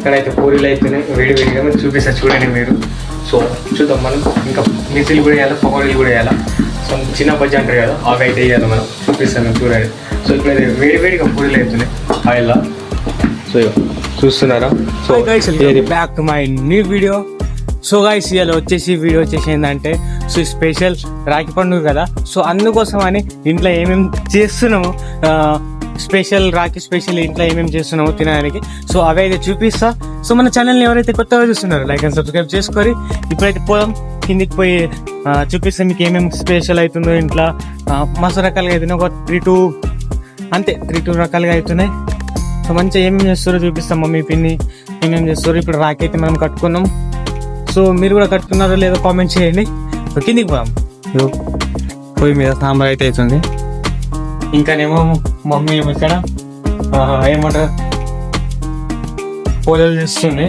ఇక్కడైతే పూరీలు అయితేనే వేడిగా మీరు చూపిస్తా చూడండి మీరు. సో చూద్దాం మనం. ఇంకా మిర్చిలు కూడా వేయాలి, పకోడీలు కూడా వేయాలి. సో చిన్న బజ్జీ అంటారు కదా, అవి అయితే వేయాలి మనం. చూపిస్తాం మేము చూడండి. సో ఇప్పుడైతే వేడిగా పూరీలు అవుతున్నాయి ఆయిల్లో. సో చూస్తున్నారా? So back to my new video. So guys ఇవాళ వీడియో వచ్చేసి ఏంటంటే, సో స్పెషల్ రాఖీ పండుగ కదా. సో అందుకోసం అని ఇంట్లో ఏమేమి చేస్తున్నాము, రాఖీ స్పెషల్ ఇంట్లో ఏమేమి చేస్తున్నామో తినడానికి. సో అవి అయితే చూపిస్తా. సో మన ఛానల్ని ఎవరైతే కొత్తగా చూస్తున్నారో లైక్ అండ్ సబ్స్క్రైబ్ చేసుకొని ఇప్పుడైతే పోదాం కిందికి పోయి చూపిస్తే మీకు ఏమేమి స్పెషల్ అవుతుందో ఇంట్లో. మస్తు రకాలుగా అవుతున్నాయి, ఒక 3-2 రకాలుగా అవుతున్నాయి. సో మంచిగా ఏమేమి చేస్తారో చూపిస్తాం. మమ్మీ పిన్ని ఏమేమి చేస్తారో. ఇప్పుడు రాఖీ అయితే మనం కట్టుకున్నాం. సో మీరు కూడా కట్టుకున్నారో లేదో కామెంట్ చేయండి. సో కిందికి పోదాం. పొయ్యి మీద సాంబార్ అయితే అవుతుంది. ఇంకానేమో మమ్మీ ఏమో ఇక్కడ ఏమంటారు పూజలు చేస్తుంది.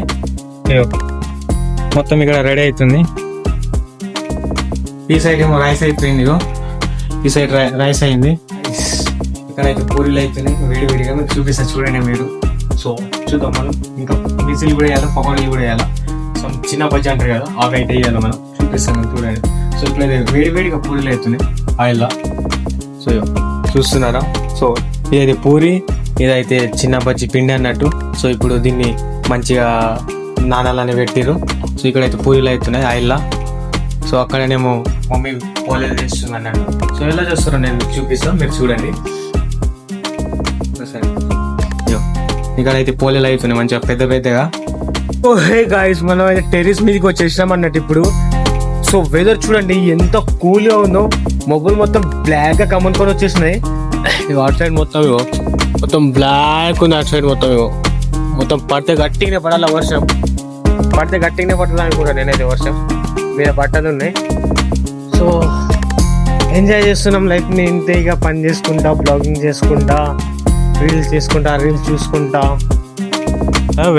మొత్తం ఇక్కడ రెడీ అవుతుంది. ఈ సైడ్ ఏమో రైస్ అయిపోయింది. ఈ సైడ్ రైస్ అయింది. ఇక్కడైతే పూరీలు అవుతున్నాయి వేడిగా మీరు చూపిస్తా చూడండి మీరు. సో చూద్దాం మనం. ఇంకా మిర్చిలు కూడా వేయాలి, పకోడీలు కూడా వేయాలి. సో చిన్న బజ్జీ అంటారు కదా, అవి అయితే వేయాలి మనం. చూపిస్తాం మీరు చూడండి. సో ఇప్పుడైతే వేడిగా పూరీలు అవుతున్నాయి ఆయిల్లో. సో చూస్తున్నారా? సో ఇదైతే పూరి, ఇదైతే చిన్న బజ్జీ పిండి అన్నట్టు. సో ఇప్పుడు దీన్ని మంచిగా నానాలని పెట్టిరు. సో ఇక్కడైతే పూరీలు అవుతున్నాయి ఆయిల్లో. సో అక్కడనేమో మమ్మీ పోలేలు చేస్తుంది అన్నట్టు. సో ఎలా చేస్తారో నేను చూపిస్తాను, మీరు చూడండి. ఇక్కడైతే పోలేలు అవుతున్నాయి మంచిగా పెద్దగా. ఓ హే గాయ్స్, మనం అయితే టెర్రస్ మీదకి వచ్చేసినాం అన్నట్టు ఇప్పుడు. సో వెదర్ చూడండి ఎంత కూల్గా ఉందో. మొగ్గులు మొత్తం బ్లాక్గా కమ్ముకొని వచ్చేసినాయి. అటు సైడ్ మొత్తం బ్లాక్ ఉంది. అటు సైడ్ మొత్తం పడితే గట్టిగానే పడాల వర్షం. గట్టిగానే పడాలి అనుకుంటా నేనైతే. వర్షం మీద బట్టలు ఉన్నాయి. సో ఎంజాయ్ చేస్తున్నాం లైఫ్ని. ఇంతే ఇక పని చేసుకుంటా, బ్లాగింగ్ చేసుకుంటా, రీల్స్ చూసుకుంటా.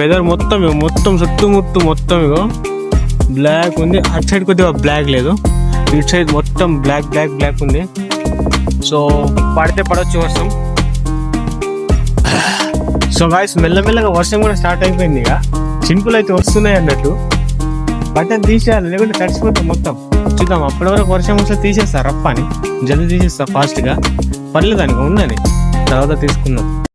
వెదర్ మొత్తం చుట్టుముట్టు మొత్తం ఇగో బ్లాక్ ఉంది. అటు సైడ్ కొద్దిగా బ్లాక్ లేదు, ఇటు సైడ్ మొత్తం బ్లాక్ ఉంది. సో పడితే పడవచ్చు వర్షం. సో గాయ్స్ మెల్లమెల్లగా వర్షం కూడా స్టార్ట్ అయిపోయింది. ఇక చినుకులు అయితే వస్తున్నాయి అన్నట్టు. బట్టలు తీసేయాలి, లేకుంటే తడిసిపోతాం మొత్తం. చూద్దాం, అప్పటి వరకు వర్షం వస్తే తీసేస్తా రప్పని. జల్దీ తీసేస్తా ఫాస్ట్గా. పర్లేదు అనుకో, ఉన్నది తర్వాత తీసుకుందాం.